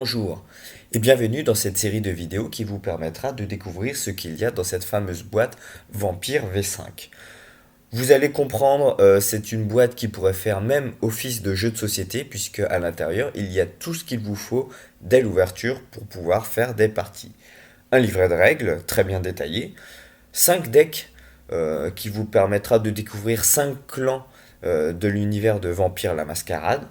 Bonjour et bienvenue dans cette série de vidéos qui vous permettra de découvrir ce qu'il y a dans cette fameuse boîte Vampire V5. Vous allez comprendre, c'est une boîte qui pourrait faire même office de jeu de société puisque à l'intérieur il y a tout ce qu'il vous faut dès l'ouverture pour pouvoir faire des parties. Un livret de règles très bien détaillé, 5 decks qui vous permettra de découvrir 5 clans de l'univers de Vampire la Mascarade,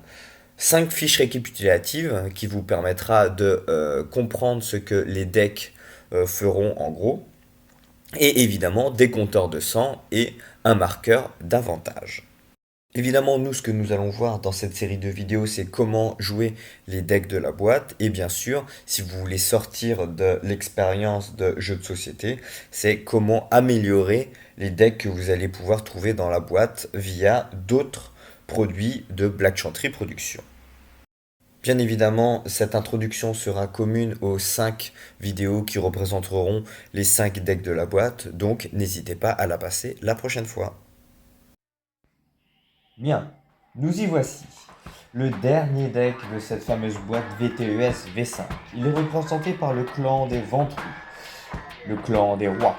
5 fiches récapitulatives qui vous permettra de comprendre ce que les decks feront en gros, et évidemment des compteurs de sang et un marqueur d'avantage. Évidemment, nous, ce que nous allons voir dans cette série de vidéos, c'est comment jouer les decks de la boîte. Et bien sûr, si vous voulez sortir de l'expérience de jeu de société, c'est comment améliorer les decks que vous allez pouvoir trouver dans la boîte via d'autres produits de Black Chantry Productions. Bien évidemment, cette introduction sera commune aux 5 vidéos qui représenteront les 5 decks de la boîte, donc n'hésitez pas à la passer la prochaine fois. Bien, nous y voici. Le dernier deck de cette fameuse boîte VTES V5. Il est représenté par le clan des Ventrus, le clan des rois.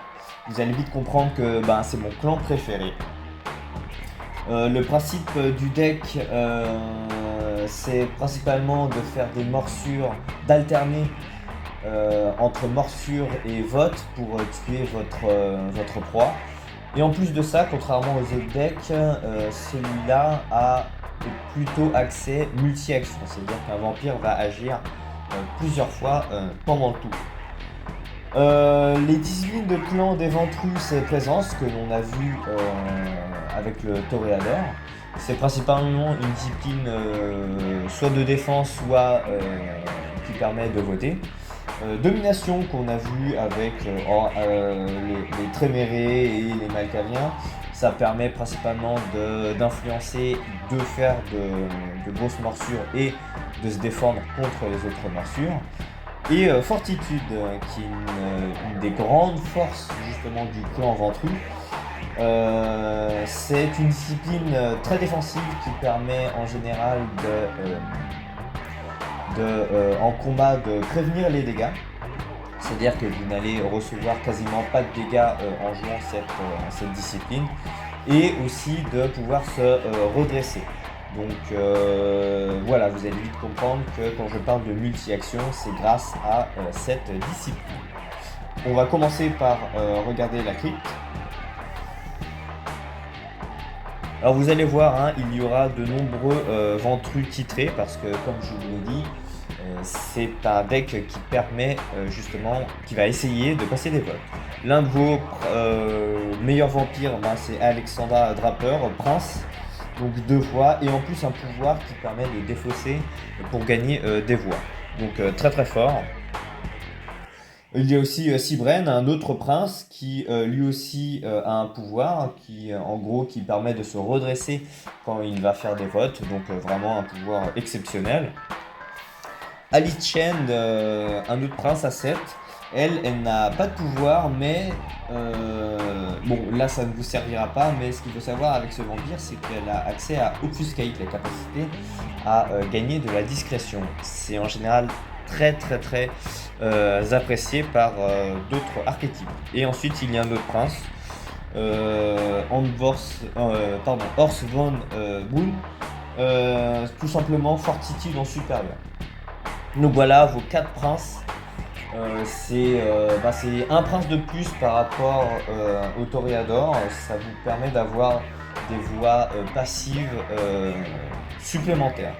Vous allez vite comprendre que c'est mon clan préféré. Le principe du deck, c'est principalement de faire des morsures, d'alterner entre morsure et vote pour tuer votre proie. Et en plus de ça, contrairement aux autres decks, celui-là a plutôt accès multi-action, c'est-à-dire qu'un vampire va agir plusieurs fois pendant le tour. Les disciplines de clan des Ventrus, c'est présence que l'on a vu avec le Toréador. C'est principalement une discipline soit de défense, soit qui permet de voter. Domination qu'on a vu avec les Trémérés et les Malkaviens, ça permet principalement d'influencer, de faire de grosses morsures et de se défendre contre les autres morsures. Et Fortitude, qui est une des grandes forces justement du clan Ventru. C'est une discipline très défensive qui permet en général en combat de prévenir les dégâts. C'est-à-dire que vous n'allez recevoir quasiment pas de dégâts en jouant cette discipline. Et aussi de pouvoir se redresser. Donc voilà, vous allez vite comprendre que quand je parle de multi-action, c'est grâce à cette discipline. On va commencer par regarder la crypte. Alors vous allez voir, il y aura de nombreux ventrus titrés parce que comme je vous l'ai dit, c'est un deck qui permet justement, qui va essayer de passer des votes. L'un de vos meilleurs vampires, c'est Alexandra Draper, Prince, donc 2 voix, et en plus un pouvoir qui permet de défausser pour gagner des voix. Donc très très fort. Il y a aussi Sybren, un autre prince qui lui aussi a un pouvoir qui en gros qui permet de se redresser quand il va faire des votes, donc vraiment un pouvoir exceptionnel. Alice Chen, un autre prince à 7. Elle n'a pas de pouvoir, mais bon, là ça ne vous servira pas. Mais ce qu'il faut savoir avec ce vampire, c'est qu'elle a accès à Obfuscate, la capacité à gagner de la discrétion. C'est en général très très très apprécié par d'autres archétypes. Et ensuite, il y a un autre prince, Horst von Boon, tout simplement Fortitude en supérieur. Donc voilà vos 4 princes. C'est un prince de plus par rapport au Toréador. Ça vous permet d'avoir des voix passives supplémentaires.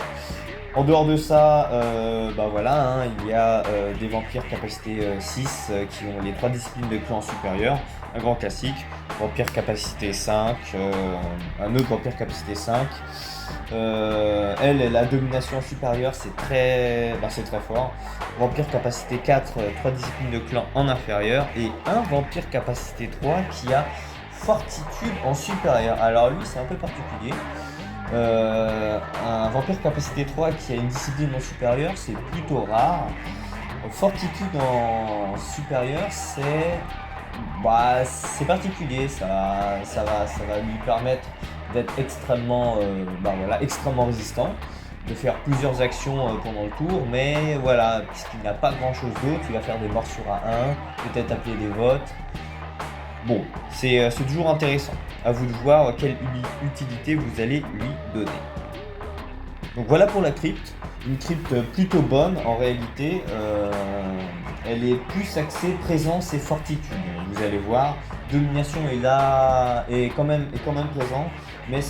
En dehors de ça, il y a des vampires capacité 6 qui ont les 3 disciplines de clan supérieur. Un grand classique, vampire capacité 5, un autre vampire capacité 5. Elle a domination supérieure, c'est très fort. Vampire capacité 4, 3 disciplines de clan en inférieur. Et un vampire capacité 3 qui a fortitude en supérieur. Alors lui, c'est un peu particulier. Un vampire capacité 3 qui a une discipline en supérieur, c'est plutôt rare. Fortitude en supérieur, c'est particulier, ça va lui permettre d'être extrêmement résistant. de faire plusieurs actions pendant le tour, mais voilà, puisqu'il n'a pas grand chose d'autre, il va faire des morsures à 1, peut-être appeler des votes. Bon, c'est toujours intéressant. À vous de voir quelle utilité vous allez lui donner. Donc voilà pour la crypte. Une crypte plutôt bonne en réalité. Elle est plus axée présence et fortitude. Vous allez voir, domination est là, est quand même présent, mais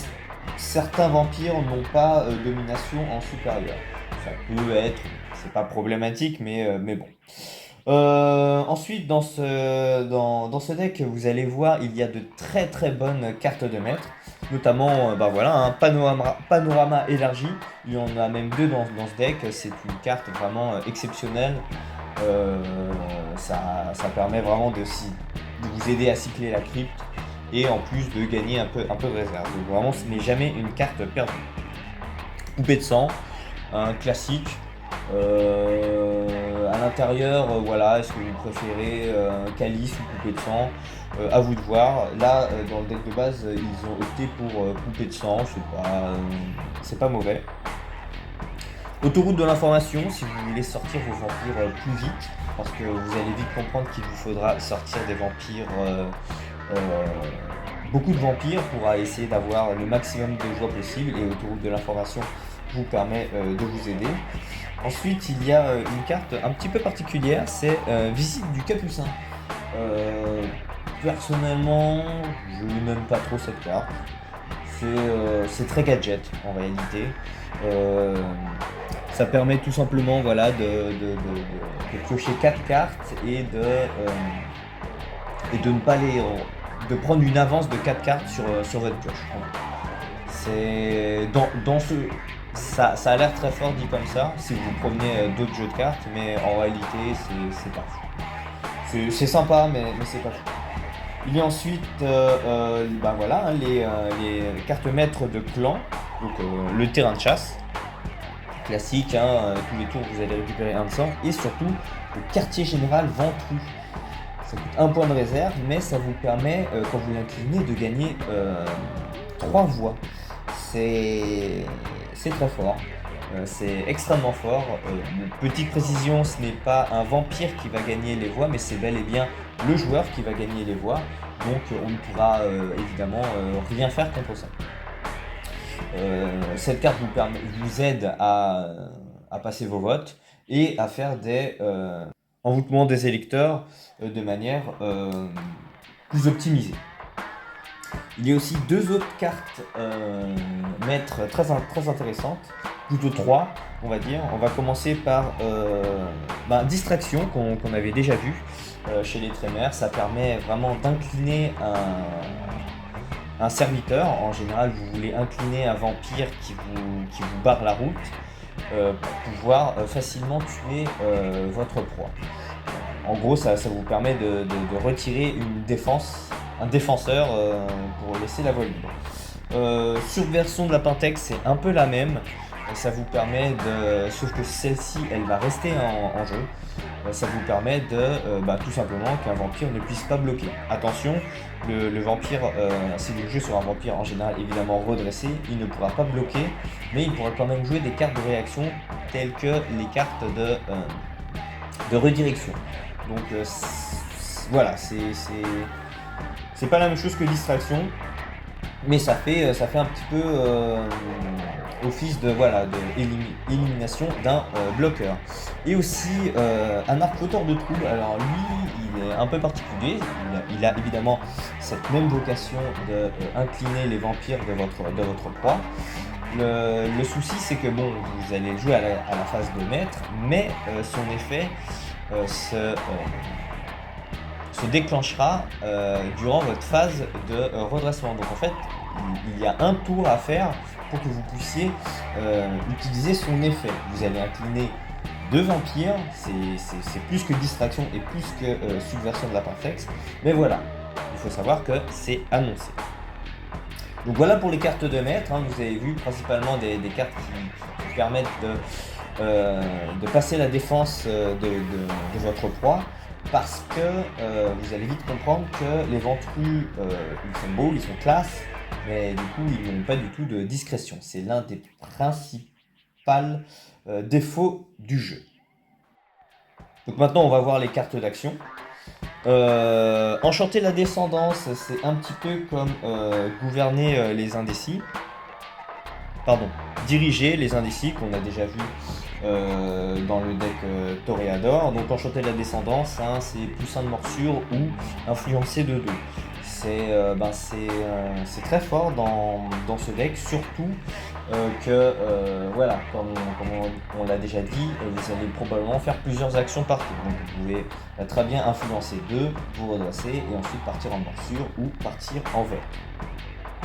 certains vampires n'ont pas domination en supérieur. Ça peut être, c'est pas problématique, mais bon. Ensuite, dans ce deck, vous allez voir, il y a de très très bonnes cartes de maître, notamment bah voilà, un panorama élargi. Il y en a même deux dans ce deck. C'est une carte vraiment exceptionnelle. Ça permet vraiment de vous aider à cycler la crypte et en plus de gagner un peu de réserve. Donc vraiment, ce n'est jamais une carte perdue. Poupée de sang, un classique. À l'intérieur, voilà, est-ce que vous préférez calice ou poupée de sang, à vous de voir. Là, dans le deck de base, ils ont opté pour poupée de sang, c'est pas mauvais. Autoroute de l'information, si vous voulez sortir vos vampires plus vite, parce que vous allez vite comprendre qu'il vous faudra sortir des vampires, beaucoup de vampires pour essayer d'avoir le maximum de joie possible, et autoroute de l'information vous permet de vous aider. Ensuite, il y a une carte un petit peu particulière, c'est Visite du Capucin. Personnellement, je n'aime pas trop cette carte. C'est très gadget en réalité. Ça permet tout simplement voilà, de piocher 4 cartes et de ne pas de prendre une avance de 4 cartes sur votre pioche. C'est ça a l'air très fort dit comme ça si vous promenez d'autres jeux de cartes, mais en réalité c'est pas fou. C'est sympa, mais c'est pas fou. Il y a ensuite bah voilà, hein, les cartes maîtres de clan, donc le terrain de chasse classique, hein, tous les tours vous allez récupérer un de sang, et surtout le quartier général Ventrue. Ça coûte 1 point de réserve, mais ça vous permet quand vous l'inclinez de gagner 3 voix. C'est très fort, c'est extrêmement fort. Petite précision, ce n'est pas un vampire qui va gagner les voix, mais c'est bel et bien le joueur qui va gagner les voix, donc on ne pourra évidemment rien faire contre ça. Cette carte vous aide à passer vos votes et à faire des envoûtements des électeurs de manière plus optimisée. Il y a aussi 2 autres cartes maîtres très intéressantes, plutôt 3 on va dire. On va commencer par Distraction qu'on avait déjà vu chez les Trémères. Ça permet vraiment d'incliner un serviteur. En général, vous voulez incliner un vampire qui vous barre la route pour pouvoir facilement tuer votre proie. En gros, ça vous permet de retirer un défenseur pour laisser la voie libre. Subversion de la Pentex, c'est un peu la même. Ça vous permet sauf que celle-ci, elle va rester en jeu. Ça vous permet tout simplement qu'un vampire ne puisse pas bloquer. Attention, le vampire, si le jeu sur un vampire en général évidemment redressé, il ne pourra pas bloquer, mais il pourra quand même jouer des cartes de réaction telles que les cartes de redirection. Donc voilà, c'est pas la même chose que Distraction, mais ça fait un petit peu office de élimination d'un bloqueur. Et aussi un arc fauteur de troubles. Alors lui, il est un peu particulier. Il a évidemment cette même vocation de incliner les vampires de votre proie. Le souci, c'est que bon, vous allez jouer à la phase de maître, mais son effet se déclenchera durant votre phase de redressement. Donc en fait, il y a un tour à faire pour que vous puissiez utiliser son effet. Vous allez incliner 2 vampires, c'est plus que Distraction et plus que Subversion de la Pentex, mais voilà, il faut savoir que c'est annoncé. Donc voilà pour les cartes de maître, hein. Vous avez vu principalement des cartes qui vous permettent de passer la défense de votre proie, parce que vous allez vite comprendre que les ventrus, ils sont beaux, ils sont classe, mais du coup ils n'ont pas du tout de discrétion. C'est l'un des principal défaut du jeu. Donc maintenant on va voir les cartes d'action. Enchanter la descendance, c'est un petit peu comme gouverner les indécis. Pardon, diriger les indécis qu'on a déjà vu dans le deck Toréador. Donc enchanter la descendance, hein, c'est plus 1 de morsure ou influencer de 2. C'est très fort dans ce deck, surtout que voilà, comme on l'a déjà dit, vous allez probablement faire plusieurs actions par tour. Donc vous pouvez très bien influencer 2, vous redresser et ensuite partir en morsure ou partir en vote.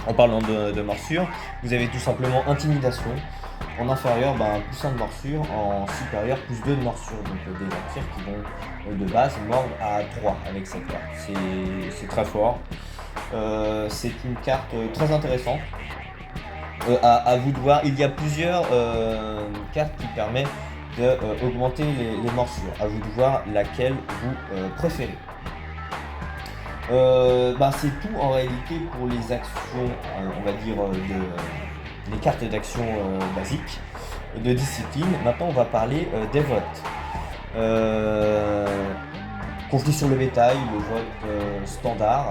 En parlant de morsure, vous avez tout simplement intimidation. En inférieur, plus 1 de morsure, en supérieur, plus 2 de morsure. Donc des vampires qui vont de base mordre à 3 avec cette carte. C'est très fort. C'est une carte très intéressante. À vous de voir, il y a plusieurs cartes qui permettent d'augmenter les morsures. À vous de voir laquelle vous préférez. C'est tout en réalité pour les actions, on va dire, les cartes d'action basiques, de discipline. Maintenant on va parler des votes. Conflit sur le bétail, le vote standard,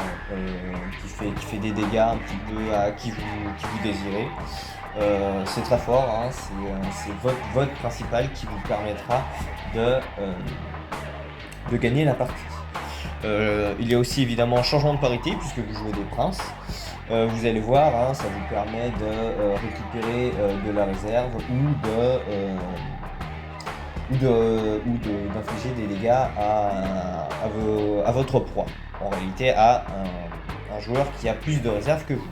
qui fait des dégâts un petit peu à qui vous désirez. C'est très fort, hein, c'est votre vote principal qui vous permettra de gagner la partie. Il y a aussi évidemment changement de parité puisque vous jouez des princes. Vous allez voir, hein, ça vous permet de récupérer de la réserve ou d'infliger des dégâts à votre proie. En réalité, à un joueur qui a plus de réserve que vous.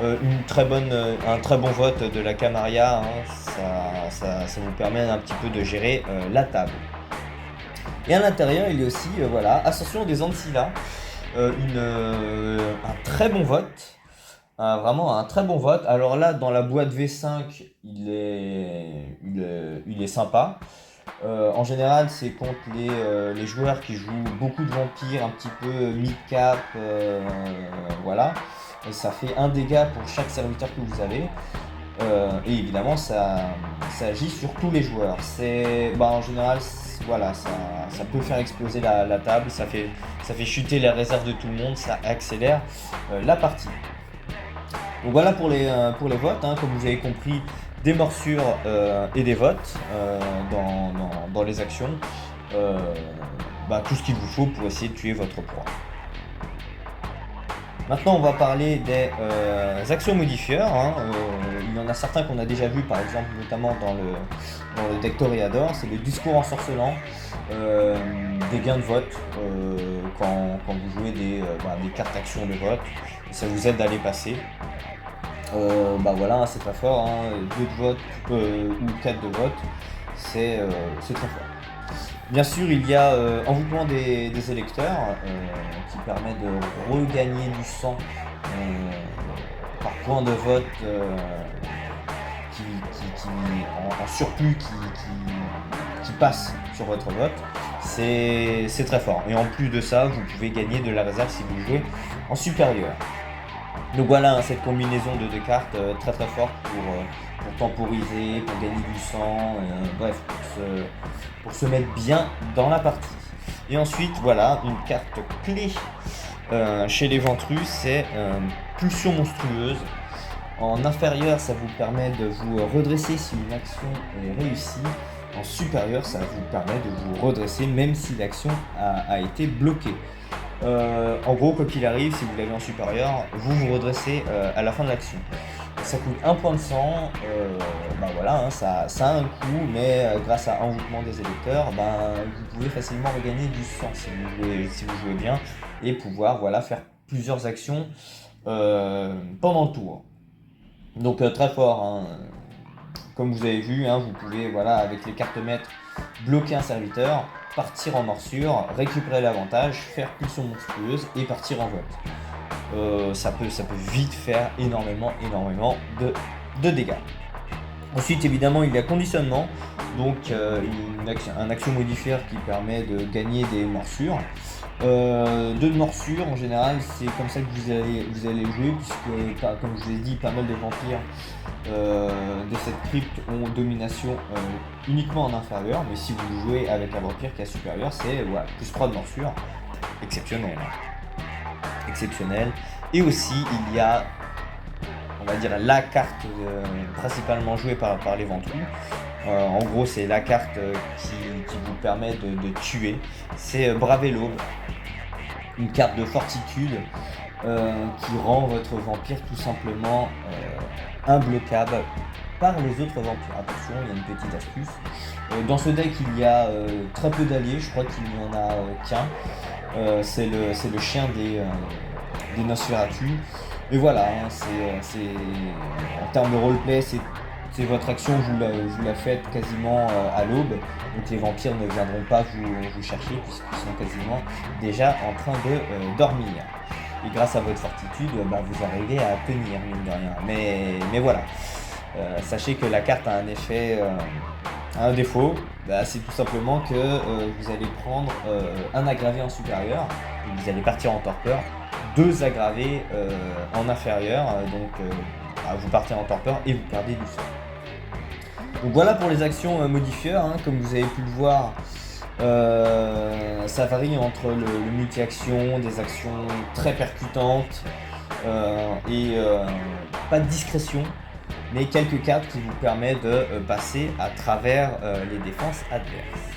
Un très bon vote de la Camarilla, hein, ça vous permet un petit peu de gérer la table. Et à l'intérieur, il y a aussi, Ascension des Ancilla, un très bon vote, vraiment un très bon vote. Alors là, dans la boîte V5, il est sympa. En général, c'est contre les joueurs qui jouent beaucoup de vampires, un petit peu mid-cap, voilà. Et ça fait 1 dégât pour chaque serviteur que vous avez. Et évidemment, ça agit sur tous les joueurs. En général, ça peut faire exploser la table, ça fait chuter les réserves de tout le monde, ça accélère la partie. Donc voilà pour les votes, hein, comme vous avez compris, des morsures et des votes dans les actions. Tout ce qu'il vous faut pour essayer de tuer votre proie. Maintenant, on va parler des actions modifieurs. Hein. Il y en a certains qu'on a déjà vu, par exemple, notamment dans le deck Toréador. C'est le discours ensorcelant, des gains de vote quand vous jouez des cartes actions de vote. Ça vous aide à les passer. C'est très fort. 2 de vote ou 4 de vote, c'est très fort. Bien sûr, il y a envoûtement des électeurs qui permet de regagner du sang par point de vote en surplus qui passe sur votre vote. C'est très fort. Et en plus de ça, vous pouvez gagner de la réserve si vous jouez en supérieur. Donc voilà, cette combinaison de 2 cartes très très forte pour temporiser, pour gagner du sang, pour se mettre bien dans la partie. Et ensuite, voilà, une carte clé chez les ventrus, c'est Pulsion monstrueuse. En inférieur, ça vous permet de vous redresser si une action est réussie. En supérieur, ça vous permet de vous redresser même si l'action a été bloquée. En gros, quoi qu'il arrive, si vous l'avez en supérieur, vous vous redressez à la fin de l'action. Ça coûte 1 point de sang, ça a un coût, mais grâce à envoûtement des électeurs, vous pouvez facilement regagner du sang si vous jouez bien et pouvoir faire plusieurs actions pendant le tour. Donc très fort, hein. Comme vous avez vu, vous pouvez avec les cartes maîtres bloquer un serviteur, partir en morsure, récupérer l'avantage, faire pulsion monstrueuse et partir en vote. Ça peut vite faire énormément de dégâts. Ensuite, évidemment, il y a conditionnement, donc un action modifieur qui permet de gagner des morsures. 2 de morsure, en général, c'est comme ça que vous allez jouer, puisque, comme je vous ai dit, pas mal de vampires de cette crypte ont domination uniquement en inférieur, mais si vous jouez avec un vampire qui est supérieur, c'est voilà, plus 3 de morsure, exceptionnel. Exceptionnel. Et aussi il y a, on va dire, la carte principalement jouée par les ventrues. En gros c'est la carte qui vous permet de tuer, c'est Braver l'Aube, une carte de fortitude qui rend votre vampire tout simplement imbloquable par les autres vampires. Attention, il y a une petite astuce. Dans ce deck, il y a très peu d'alliés, je crois qu'il n'y en a qu'un. C'est le chien des Nosferatu. Et voilà, hein, en termes de roleplay, c'est votre action, vous la faites quasiment à l'aube. Donc les vampires ne viendront pas vous chercher puisqu'ils sont quasiment déjà en train de dormir. Et grâce à votre fortitude, vous arrivez à tenir, mine de rien. Mais voilà, sachez que la carte a un effet, un défaut, c'est tout simplement que vous allez prendre un aggravé en supérieur, et vous allez partir en torpeur, 2 aggravés en inférieur, vous partez en torpeur et vous perdez du sang. Donc voilà pour les actions modifieurs, hein, comme vous avez pu le voir. Ça varie entre le multi-action, des actions très percutantes et pas de discrétion, mais quelques cartes qui vous permettent de passer à travers les défenses adverses.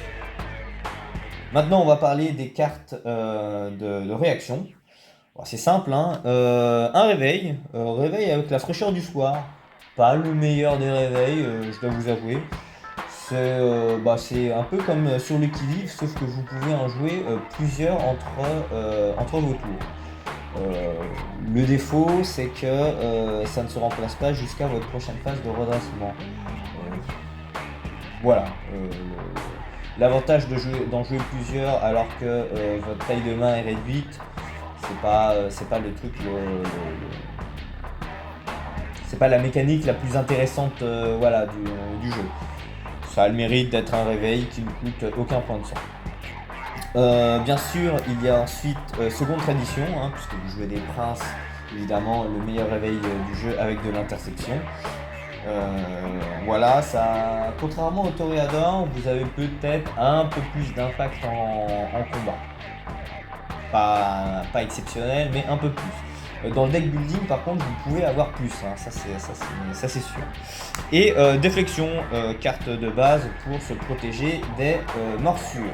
Maintenant on va parler des cartes de réaction. Alors, c'est simple, hein. Un réveil avec la fraîcheur du soir, pas le meilleur des réveils, je dois vous avouer. C'est un peu comme sur le qui-vive, sauf que vous pouvez en jouer plusieurs entre vos tours. Le défaut, c'est que ça ne se remplace pas jusqu'à votre prochaine phase de redressement. Voilà. L'avantage d'en jouer plusieurs alors que votre taille de main est réduite, c'est pas le truc, c'est pas la mécanique la plus intéressante du jeu. Ça a le mérite d'être un réveil qui ne coûte aucun point de sang. Bien sûr, il y a ensuite seconde tradition, hein, puisque vous jouez des princes, évidemment le meilleur réveil du jeu avec de l'interception. Voilà, ça, contrairement au Toréador, vous avez peut-être un peu plus d'impact en combat. Pas exceptionnel, mais un peu plus. Dans le deck building, par contre, vous pouvez avoir plus, hein, ça c'est sûr. Et déflexion, carte de base pour se protéger des morsures.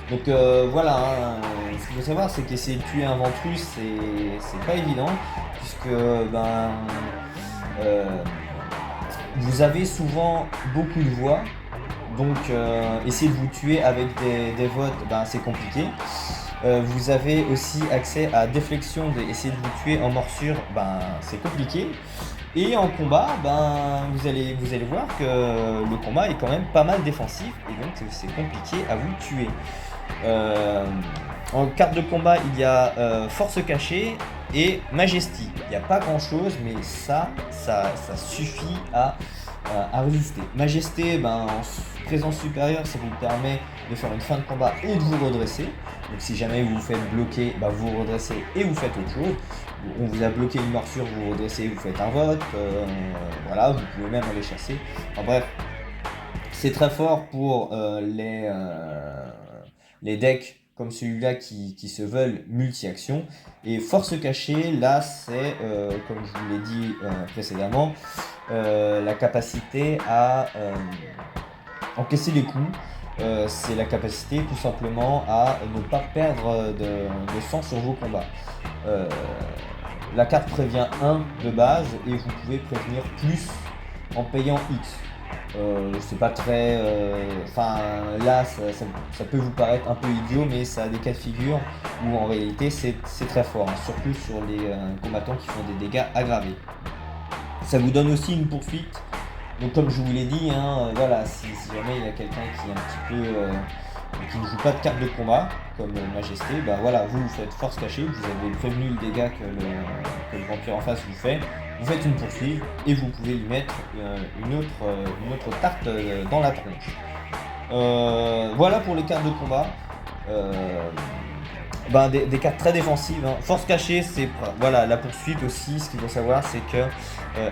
Donc voilà, hein, ce qu'il faut savoir, c'est qu'essayer de tuer un ventru, c'est pas évident, puisque vous avez souvent beaucoup de voix, donc essayer de vous tuer avec des votes, c'est compliqué. Vous avez aussi accès à déflexion, essayer de vous tuer en morsure, c'est compliqué. Et en combat, vous allez voir que le combat est quand même pas mal défensif, et donc c'est compliqué à vous tuer. En carte de combat, il y a force cachée et majesty. Il n'y a pas grand chose, mais ça suffit à résister. Majesté, en présence supérieure, ça vous permet de faire une fin de combat et de vous redresser. Donc si jamais vous vous faites bloquer, vous vous redressez et vous faites autre chose. On vous a bloqué une morsure, vous vous redressez, vous faites un vote. Voilà, vous pouvez même aller chasser. Bref, c'est très fort pour les decks comme celui-là qui se veulent multi-action. Et force cachée, là c'est, comme je vous l'ai dit précédemment, la capacité à encaisser les coups. C'est la capacité tout simplement à ne pas perdre de sang sur vos combats. La carte prévient 1 de base et vous pouvez prévenir plus en payant X. C'est pas très... là ça peut vous paraître un peu idiot, mais ça a des cas de figure où en réalité c'est très fort, hein, surtout sur les combattants qui font des dégâts aggravés. Ça vous donne aussi une poursuite. Donc comme je vous l'ai dit, voilà, si jamais il y a quelqu'un qui est un petit peu qui ne joue pas de carte de combat comme Majesté, voilà, vous faites force cachée, vous avez prévenu le dégât que le vampire en face vous fait, vous faites une poursuite et vous pouvez lui mettre une autre tarte dans la tronche. Voilà pour les cartes de combat. des cartes très défensives. Hein. Force cachée, c'est voilà, la poursuite aussi. Ce qu'il faut savoir, c'est que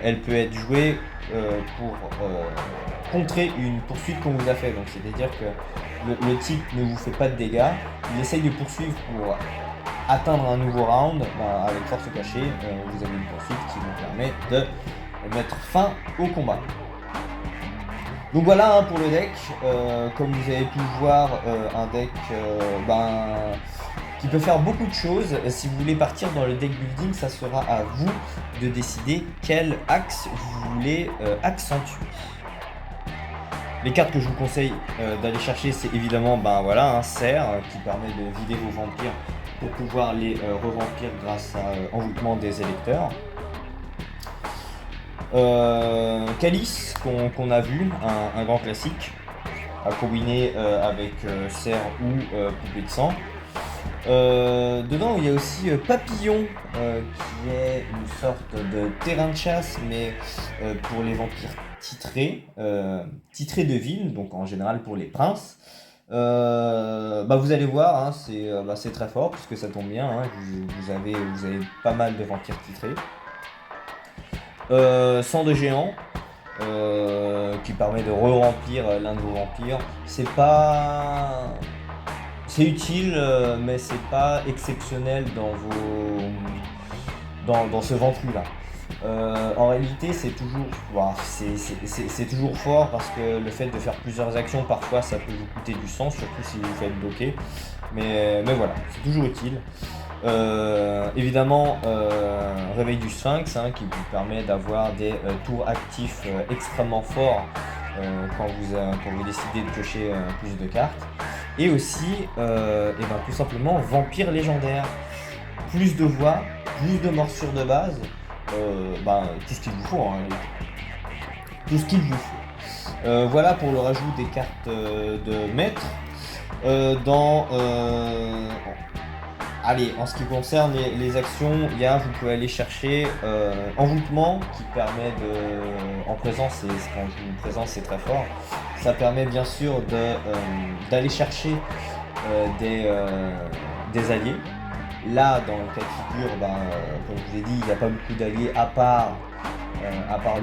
elle peut être jouée pour contrer une poursuite qu'on vous a fait. Donc c'est-à-dire que le type ne vous fait pas de dégâts, il essaye de poursuivre pour atteindre un nouveau round. Avec force cachée, vous avez une poursuite qui vous permet de mettre fin au combat. Donc voilà pour le deck. Comme vous avez pu le voir, un deck qui peut faire beaucoup de choses. Si vous voulez partir dans le deck building, ça sera à vous de décider quel axe vous voulez accentuer. Les cartes que je vous conseille d'aller chercher, c'est évidemment un cerf qui permet de vider vos vampires pour pouvoir les re-remplir grâce à envoûtement des électeurs. Calice qu'on a vu, un grand classique, à combiner avec cerf ou poupée de sang. Dedans il y a aussi Papillon qui est une sorte de terrain de chasse mais pour les vampires titrés de ville, donc en général pour les princes. Vous allez voir, hein, c'est très fort puisque ça tombe bien, hein, vous avez pas mal de vampires titrés. Sang de géant qui permet de re-remplir l'un de vos vampires. C'est utile, mais c'est pas exceptionnel dans ce ventru là. En réalité, c'est toujours fort parce que le fait de faire plusieurs actions, parfois ça peut vous coûter du sang, surtout si vous faites bloquer. Mais voilà, c'est toujours utile. Évidemment, réveil du Sphinx qui vous permet d'avoir des tours actifs extrêmement forts quand vous décidez de piocher plus de cartes. Et aussi, tout simplement, vampire légendaire. Plus de voix, plus de morsures de base, tout ce qu'il vous faut. Hein, tout ce qu'il vous faut. Voilà pour le rajout des cartes de maître. En ce qui concerne les actions, vous pouvez aller chercher envoûtement qui permet en présence, quand je vous présente c'est très fort, ça permet bien sûr d'aller chercher des alliés. Là dans le cas de figure, comme je vous ai dit, il n'y a pas beaucoup d'alliés à part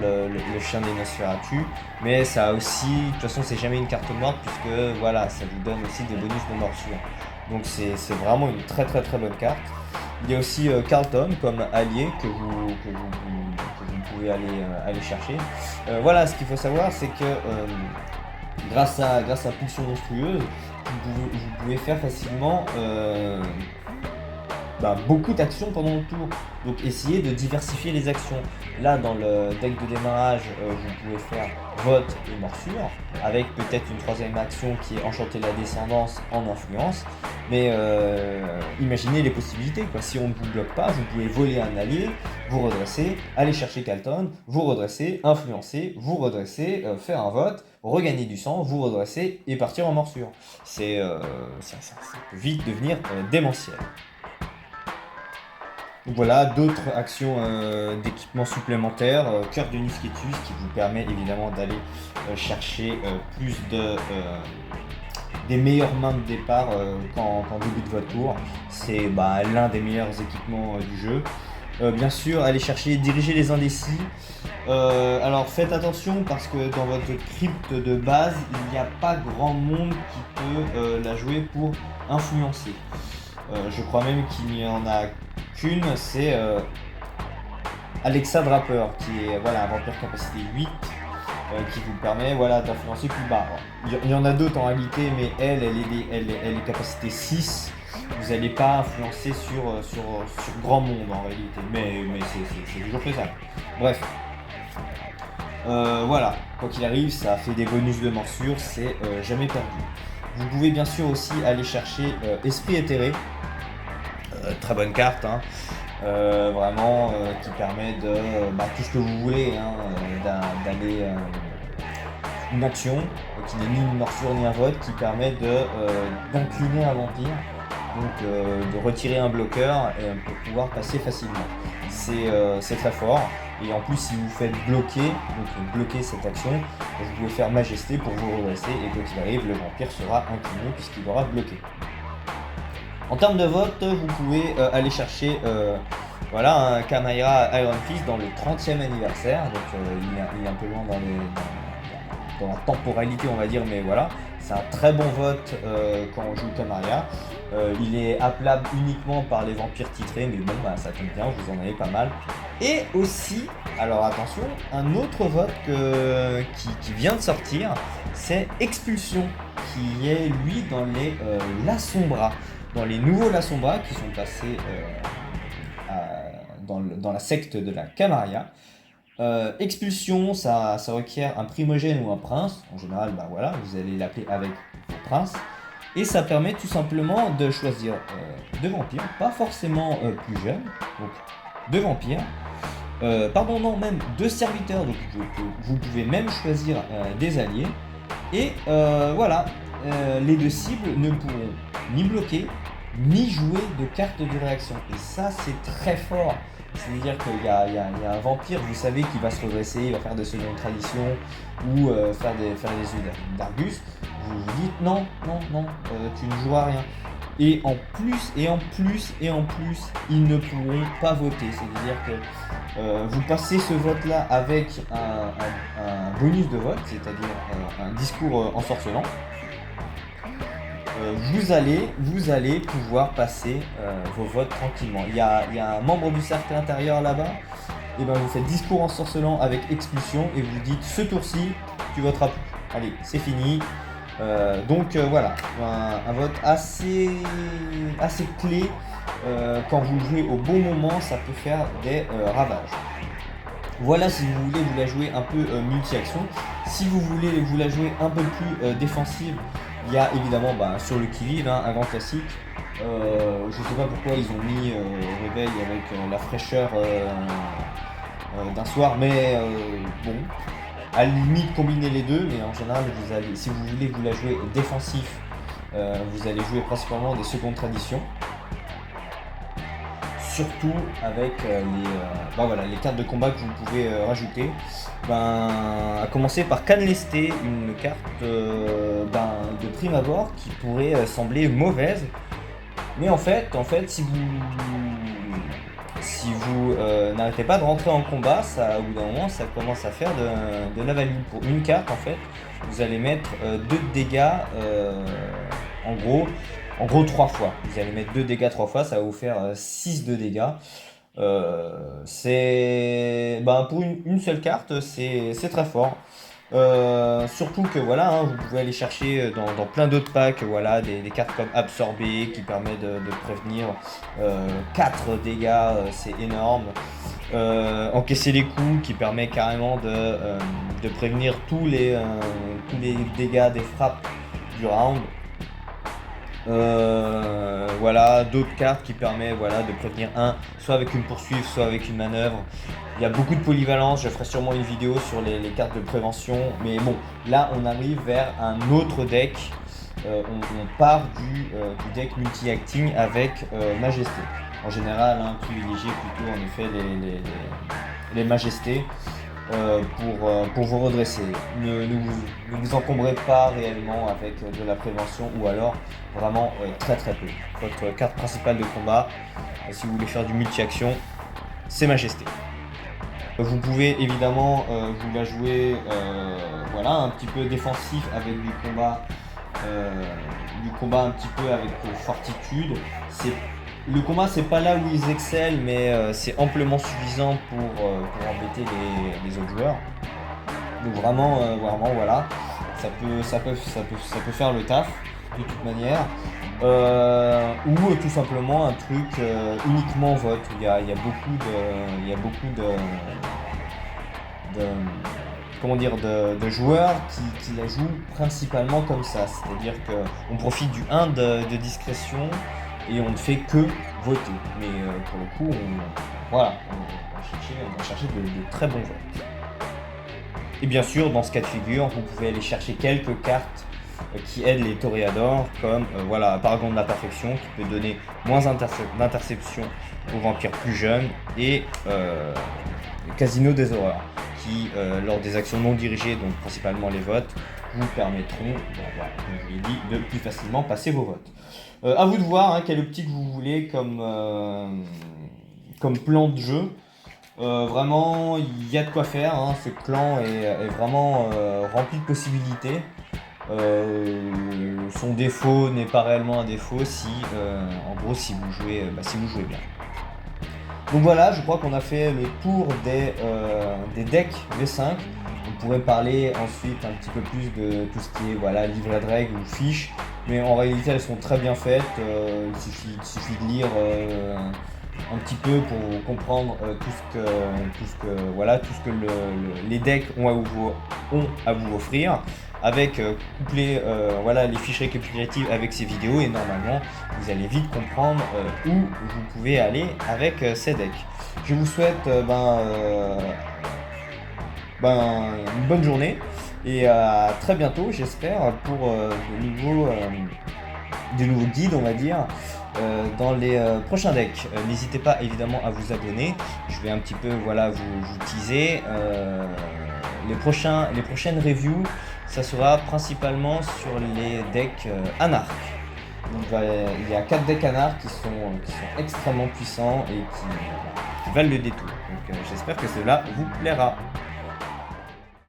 le chien des Nosferatu, mais ça a aussi, de toute façon c'est jamais une carte morte puisque voilà, ça vous donne aussi des bonus de morsure. Donc c'est vraiment une très très très bonne carte. Il y a aussi Carlton comme allié que vous pouvez aller chercher. Voilà, ce qu'il faut savoir, c'est que grâce à Pulsion Monstrueuse, vous pouvez faire facilement beaucoup d'actions pendant le tour. Donc essayez de diversifier les actions. Là dans le deck de démarrage, vous pouvez faire vote et morsure, avec peut-être une troisième action qui est enchanter la descendance en influence. Mais imaginez les possibilités, quoi. Si on ne vous bloque pas, vous pouvez voler un allié, vous redresser, aller chercher Carlton, vous redresser, influencer, vous redresser, faire un vote, regagner du sang, vous redresser et partir en morsure. Ça peut vite devenir démentiel. Donc voilà, d'autres actions d'équipement supplémentaires, cœur de Nisketus qui vous permet évidemment d'aller chercher plus des meilleures mains de départ quand débute votre tour. C'est l'un des meilleurs équipements du jeu. Bien sûr, allez chercher, diriger les indécis. Alors faites attention parce que dans votre crypte de base, il n'y a pas grand monde qui peut la jouer pour influencer. Je crois même qu'il n'y en a qu'une, c'est Alexa Draper, qui est un vampire capacité 8, qui vous permet d'influencer plus bas. Il y en a d'autres en réalité, mais elle est capacité 6. Vous n'allez pas influencer sur grand monde en réalité, mais c'est toujours faisable. Bref. Quoi qu'il arrive, ça fait des bonus de morsure, c'est jamais perdu. Vous pouvez bien sûr aussi aller chercher Esprit éthéré. Très bonne carte, hein. Vraiment qui permet de tout ce que vous voulez, d'aller une action qui n'est ni une morsure ni un vote, qui permet d'incliner un vampire, donc de retirer un bloqueur et pour pouvoir passer facilement. C'est très fort, et en plus si vous faites bloquer cette action, vous pouvez faire majesté pour vous redresser, et quoi qu'il arrive, le vampire sera incliné puisqu'il aura bloqué. En termes de vote, vous pouvez aller chercher voilà, un Kamaira Iron Fist dans le 30e anniversaire, donc il est un peu loin dans la temporalité, on va dire, mais voilà, c'est un très bon vote quand on joue Kamaria. Il est appelable uniquement par les vampires titrés, mais bon, bah, ça tombe bien, vous en avez pas mal. Et aussi, alors attention, un autre vote qui vient de sortir, c'est Expulsion, qui est lui dans les Lasombra, dans les nouveaux Lasombra qui sont passés dans la secte de la Camarilla. Expulsion, ça requiert un primogène ou un prince. En général, bah voilà, vous allez l'appeler avec le prince. Et ça permet tout simplement de choisir deux vampires, pas forcément plus jeunes, donc deux vampires. Pardon, non, même deux serviteurs, donc vous pouvez même choisir des alliés. Et voilà, les deux cibles ne pourront ni bloquer, ni jouer de cartes de réaction. Et ça, c'est très fort. C'est-à-dire qu'il y a un vampire, vous savez, qui va se redresser, il va faire des secondes traditions ou faire des yeux d'Argus. Vous vous dites non, tu ne joueras rien. Et en plus, ils ne pourront pas voter. C'est-à-dire que vous passez ce vote-là avec un bonus de vote, c'est-à-dire un discours ensorcelant. Vous allez pouvoir passer vos votes tranquillement. Il y a un membre du cercle intérieur là-bas, et ben vous faites discours ensorcelant avec expulsion et vous dites ce tour-ci, tu voteras plus. Allez, c'est fini. Donc voilà, un vote assez clé. Quand vous le jouez au bon moment, ça peut faire des ravages. Voilà si vous voulez vous la jouer un peu multi-action. Si vous voulez vous la jouer un peu plus défensive, il y a évidemment sur le qui-vive, un grand classique. Je ne sais pas pourquoi ils ont mis au réveil avec la fraîcheur d'un soir, mais bon, à la limite combiner les deux, mais en général si vous voulez vous la jouer défensif, vous allez jouer principalement des secondes traditions. Surtout avec les cartes de combat que vous pouvez rajouter. À commencer par Canlesté, une carte de prime abord qui pourrait sembler mauvaise. Mais en fait si vous n'arrêtez pas de rentrer en combat, au bout d'un moment, ça commence à faire de la value. Pour une carte, en fait, vous allez mettre 2 de dégâts, en gros 3 fois. Vous allez mettre 2 dégâts 3 fois, ça va vous faire 6 de dégâts. Pour une seule carte, c'est très fort. Surtout que voilà, vous pouvez aller chercher dans plein d'autres packs des cartes comme Absorber qui permet de prévenir 4 dégâts, c'est énorme. Encaisser les coups qui permet carrément de prévenir tous les dégâts des frappes du round. D'autres cartes qui permettent de prévenir soit avec une poursuite, soit avec une manœuvre. Il y a beaucoup de polyvalence, je ferai sûrement une vidéo sur les cartes de prévention, mais bon, là on arrive vers un autre deck. On part du deck multi-acting avec Majesté. En général, privilégiez plutôt en effet les Majestés pour vous redresser. Ne vous encombrez pas réellement avec de la prévention ou alors vraiment très très peu. Votre carte principale de combat, si vous voulez faire du multi-action, c'est Majesté. Vous pouvez évidemment vous la jouer un petit peu défensif avec du combat un petit peu avec fortitude. Le combat, c'est pas là où ils excellent, mais c'est amplement suffisant pour embêter les autres joueurs. Donc vraiment voilà, ça peut faire le taf de toute manière. Ou tout simplement un truc uniquement vote. Il y a beaucoup de joueurs qui la jouent principalement comme ça. C'est-à-dire qu'on profite du 1 de discrétion et on ne fait que voter. Mais pour le coup, on va chercher de très bons votes. Et bien sûr, dans ce cas de figure, vous pouvez aller chercher quelques cartes qui aident les toréadors, comme Paragon de la Perfection, qui peut donner moins d'interception aux vampires plus jeunes, et Casino des Horreurs, qui, lors des actions non dirigées, donc principalement les votes, vous permettront, voilà, comme je l'ai dit, de plus facilement passer vos votes. À vous de voir hein, quelle optique vous voulez comme plan de jeu. Vraiment, il y a de quoi faire, hein. Ce clan est vraiment rempli de possibilités. Son défaut n'est pas réellement un défaut si, en gros, si vous jouez bien. Donc voilà, je crois qu'on a fait le tour des decks V5. On pourrait parler ensuite un petit peu plus de tout ce qui est voilà, livret de règles ou fiches, mais en réalité elles sont très bien faites. Il suffit de lire un petit peu pour comprendre tout ce que les decks ont à vous offrir, avec coupler voilà, les fiches récapitulatives avec ces vidéos, et normalement vous allez vite comprendre où vous pouvez aller avec ces decks. Je vous souhaite une bonne journée et à très bientôt, j'espère, pour de nouveaux guides, on va dire, dans les prochains decks. N'hésitez pas évidemment à vous abonner. Je vais un petit peu voilà, vous teaser. Les prochaines reviews, ça sera principalement sur les decks Anarch. Donc, il y a 4 decks Anarch qui sont extrêmement puissants et qui valent le détour. Donc j'espère que cela vous plaira.